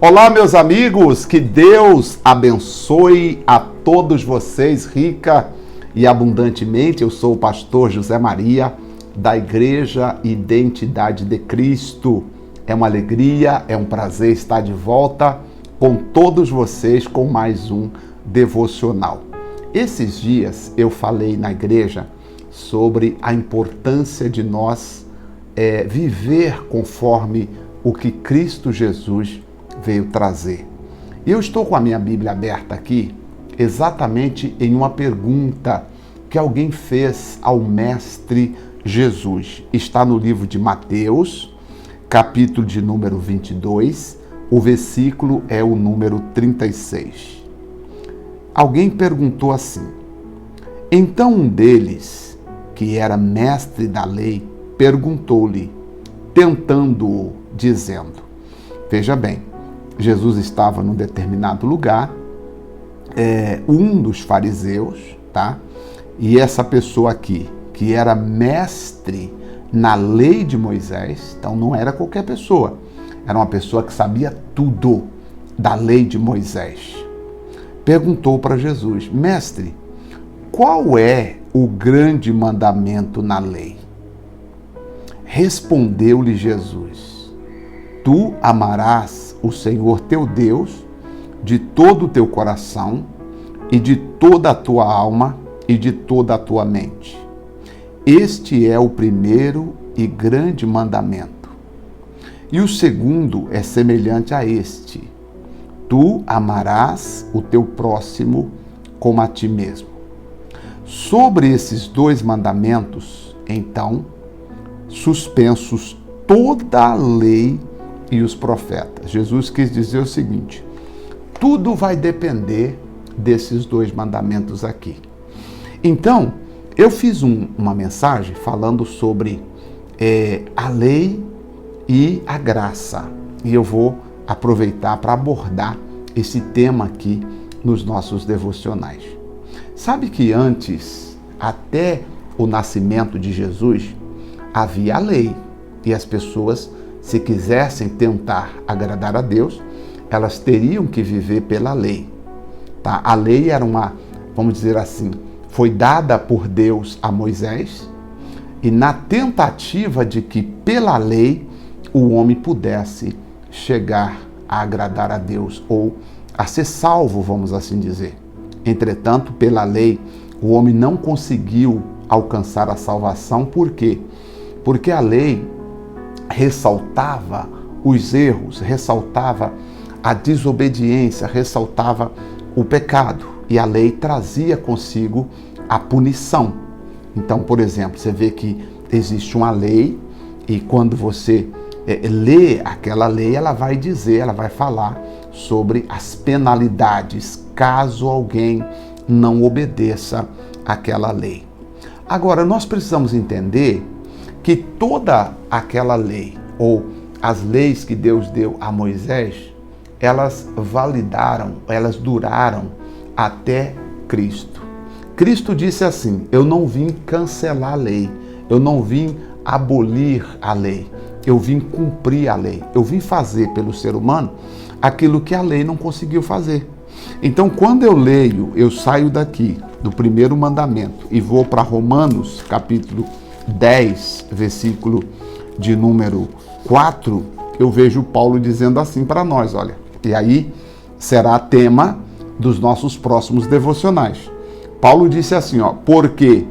Olá, meus amigos, que Deus abençoe a todos vocês rica e abundantemente. Eu sou o pastor José Maria, da Igreja Identidade de Cristo. É uma alegria, é um prazer estar de volta com todos vocês com mais um devocional. Esses dias eu falei na igreja sobre a importância de nós viver conforme o que Cristo Jesus veio trazer. E eu estou com a minha Bíblia aberta aqui, exatamente em uma pergunta que alguém fez ao Mestre Jesus. Está no livro de Mateus, capítulo de número 22, o versículo é o número 36. Alguém perguntou assim: então um deles, que era mestre da lei, perguntou-lhe, tentando-o, dizendo... Veja bem, Jesus estava num determinado lugar, um dos fariseus, tá? E essa pessoa aqui, que era mestre na lei de Moisés, então não era qualquer pessoa, era uma pessoa que sabia tudo da lei de Moisés. Perguntou para Jesus: mestre, qual é o grande mandamento na lei? Respondeu-lhe Jesus: tu amarás o Senhor teu Deus de todo o teu coração e de toda a tua alma e de toda a tua mente. Este é o primeiro e grande mandamento. E o segundo é semelhante a este: tu amarás o teu próximo como a ti mesmo. Sobre esses dois mandamentos, então, suspensos toda a lei e os profetas. Jesus quis dizer o seguinte: tudo vai depender desses dois mandamentos aqui. Então, eu fiz uma mensagem falando sobre a lei e a graça. E eu vou aproveitar para abordar esse tema aqui nos nossos devocionais. Sabe que antes, até o nascimento de Jesus, havia a lei. E as pessoas, se quisessem tentar agradar a Deus, elas teriam que viver pela lei. Tá? A lei era vamos dizer assim, foi dada por Deus a Moisés, e na tentativa de que pela lei o homem pudesse chegar a agradar a Deus ou a ser salvo, vamos assim dizer. Entretanto, pela lei, o homem não conseguiu alcançar a salvação. Por quê? Porque a lei ressaltava os erros, ressaltava a desobediência, ressaltava o pecado. E a lei trazia consigo a punição. Então, por exemplo, você vê que existe uma lei e quando você lê aquela lei, ela vai dizer, ela vai falar sobre as penalidades caso alguém não obedeça àquela lei. Agora, nós precisamos entender que toda aquela lei, ou as leis que Deus deu a Moisés, elas validaram, elas duraram até Cristo. Cristo disse assim: eu não vim cancelar a lei, eu não vim abolir a lei, eu vim cumprir a lei, eu vim fazer pelo ser humano aquilo que a lei não conseguiu fazer. Então, quando eu leio, eu saio daqui do primeiro mandamento e vou para Romanos, capítulo 10, versículo de número 4, eu vejo Paulo dizendo assim para nós, olha, e aí será tema dos nossos próximos devocionais. Paulo disse assim, ó: porque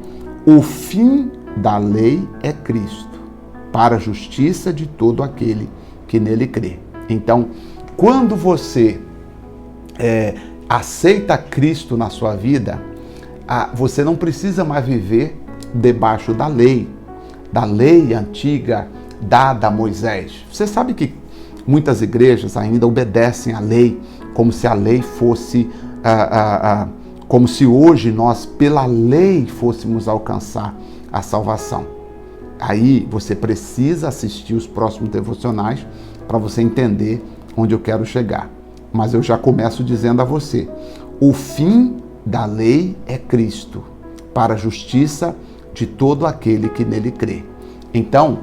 o fim da lei é Cristo, para a justiça de todo aquele que nele crê. Então, quando você aceita Cristo na sua vida, você não precisa mais viver debaixo da lei antiga dada a Moisés. Você sabe que muitas igrejas ainda obedecem à lei como se a lei fosse, como se hoje nós, pela lei, fôssemos alcançar a salvação. Aí você precisa assistir os próximos devocionais para você entender onde eu quero chegar. Mas eu já começo dizendo a você: o fim da lei é Cristo, para a justiça de todo aquele que nele crê. Então,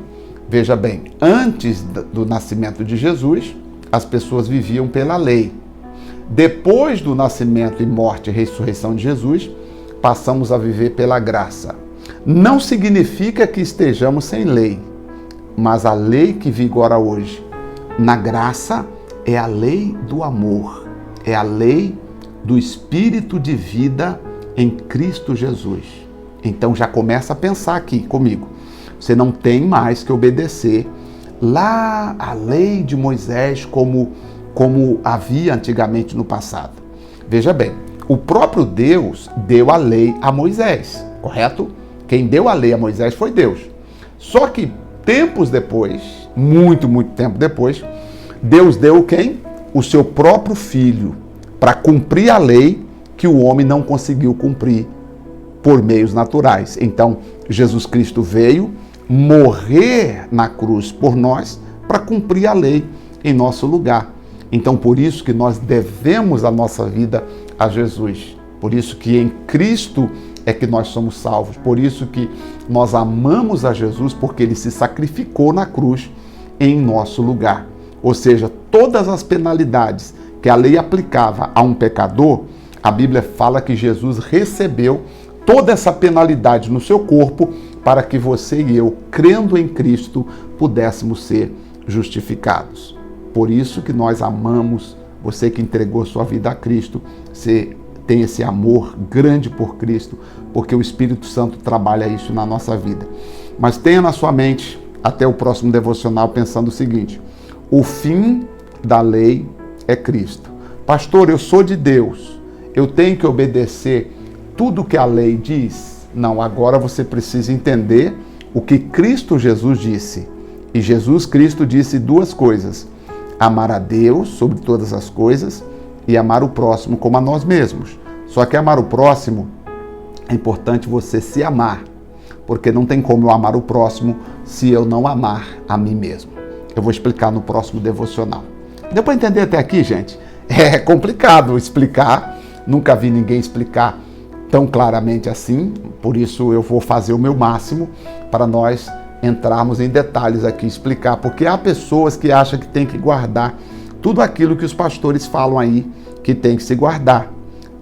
veja bem, antes do nascimento de Jesus, as pessoas viviam pela lei. Depois do nascimento e morte e ressurreição de Jesus, passamos a viver pela graça. Não significa que estejamos sem lei, mas a lei que vigora hoje na graça é a lei do amor, é a lei do Espírito de vida em Cristo Jesus. Então já começa a pensar aqui comigo. Você não tem mais que obedecer lá a lei de Moisés como havia antigamente no passado. Veja bem, o próprio Deus deu a lei a Moisés, correto? Quem deu a lei a Moisés foi Deus. Só que tempos depois, muito tempo depois, Deus deu quem? O seu próprio filho, para cumprir a lei que o homem não conseguiu cumprir por meios naturais. Então, Jesus Cristo veio morrer na cruz por nós para cumprir a lei em nosso lugar. Então, por isso que nós devemos a nossa vida a Jesus. Por isso que em Cristo é que nós somos salvos. Por isso que nós amamos a Jesus, porque ele se sacrificou na cruz em nosso lugar. Ou seja, todas as penalidades que a lei aplicava a um pecador, a Bíblia fala que Jesus recebeu toda essa penalidade no seu corpo para que você e eu, crendo em Cristo, pudéssemos ser justificados. Por isso que nós amamos, você que entregou sua vida a Cristo, você tem esse amor grande por Cristo, porque o Espírito Santo trabalha isso na nossa vida. Mas tenha na sua mente, até o próximo devocional, pensando o seguinte: o fim da lei é Cristo. Pastor, eu sou de Deus, eu tenho que obedecer tudo que a lei diz? Não, agora você precisa entender o que Cristo Jesus disse. E Jesus Cristo disse duas coisas: amar a Deus sobre todas as coisas e amar o próximo como a nós mesmos. Só que amar o próximo, é importante você se amar, porque não tem como eu amar o próximo se eu não amar a mim mesmo. Eu vou explicar no próximo devocional. Deu para entender até aqui, gente? É complicado explicar, nunca vi ninguém explicar tão claramente assim, por isso eu vou fazer o meu máximo para nós entrarmos em detalhes aqui, explicar, porque há pessoas que acham que tem que guardar tudo aquilo que os pastores falam aí, que tem que se guardar,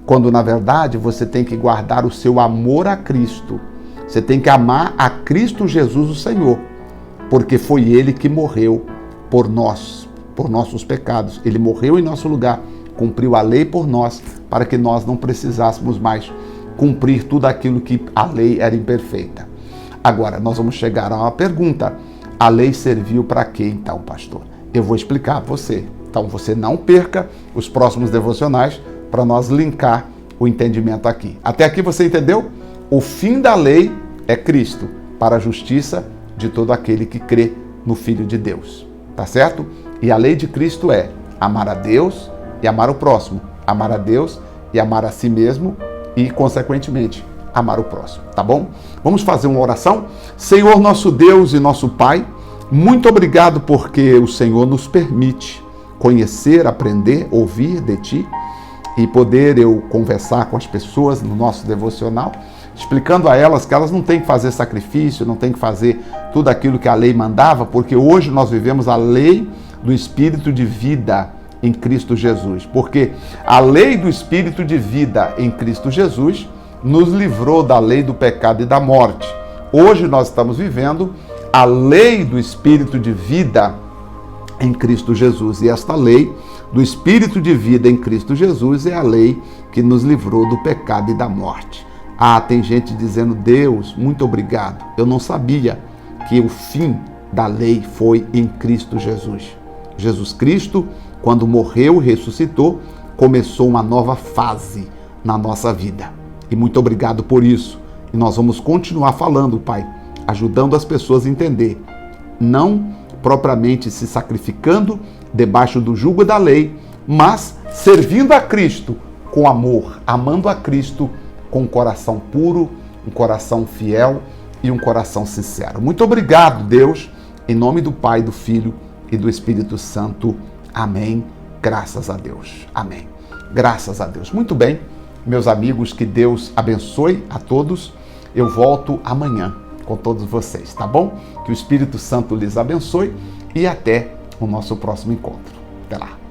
quando na verdade você tem que guardar o seu amor a Cristo. Você tem que amar a Cristo Jesus, o Senhor, porque foi Ele que morreu por nós, por nossos pecados. Ele morreu em nosso lugar, cumpriu a lei por nós, para que nós não precisássemos mais cumprir tudo aquilo que a lei era imperfeita. Agora, nós vamos chegar a uma pergunta: a lei serviu para quê então, pastor? Eu vou explicar a você. Então, você não perca os próximos devocionais para nós linkar o entendimento aqui. Até aqui você entendeu? O fim da lei é Cristo, para a justiça de todo aquele que crê no Filho de Deus. Tá certo? E a lei de Cristo é amar a Deus e amar o próximo. Amar a Deus e amar a si mesmo e, consequentemente, amar o próximo. Tá bom? Vamos fazer uma oração? Senhor, nosso Deus e nosso Pai, muito obrigado porque o Senhor nos permite conhecer, aprender, ouvir de Ti e poder eu conversar com as pessoas no nosso devocional, explicando a elas que elas não têm que fazer sacrifício, não têm que fazer tudo aquilo que a lei mandava, porque hoje nós vivemos a lei do Espírito de vida em Cristo Jesus. Porque a lei do Espírito de vida em Cristo Jesus nos livrou da lei do pecado e da morte. Hoje nós estamos vivendo a lei do Espírito de vida em Cristo Jesus. E esta lei do Espírito de vida em Cristo Jesus é a lei que nos livrou do pecado e da morte. Ah, tem gente dizendo: Deus, muito obrigado. Eu não sabia que o fim da lei foi em Cristo Jesus. Jesus Cristo, quando morreu e ressuscitou, começou uma nova fase na nossa vida. E muito obrigado por isso. E nós vamos continuar falando, Pai, ajudando as pessoas a entender. Não propriamente se sacrificando debaixo do jugo da lei, mas servindo a Cristo com amor, amando a Cristo com um coração puro, um coração fiel e um coração sincero. Muito obrigado, Deus, em nome do Pai, do Filho e do Espírito Santo. Amém. Graças a Deus. Amém. Graças a Deus. Muito bem, meus amigos, que Deus abençoe a todos. Eu volto amanhã com todos vocês, tá bom? Que o Espírito Santo lhes abençoe e até o nosso próximo encontro. Até lá.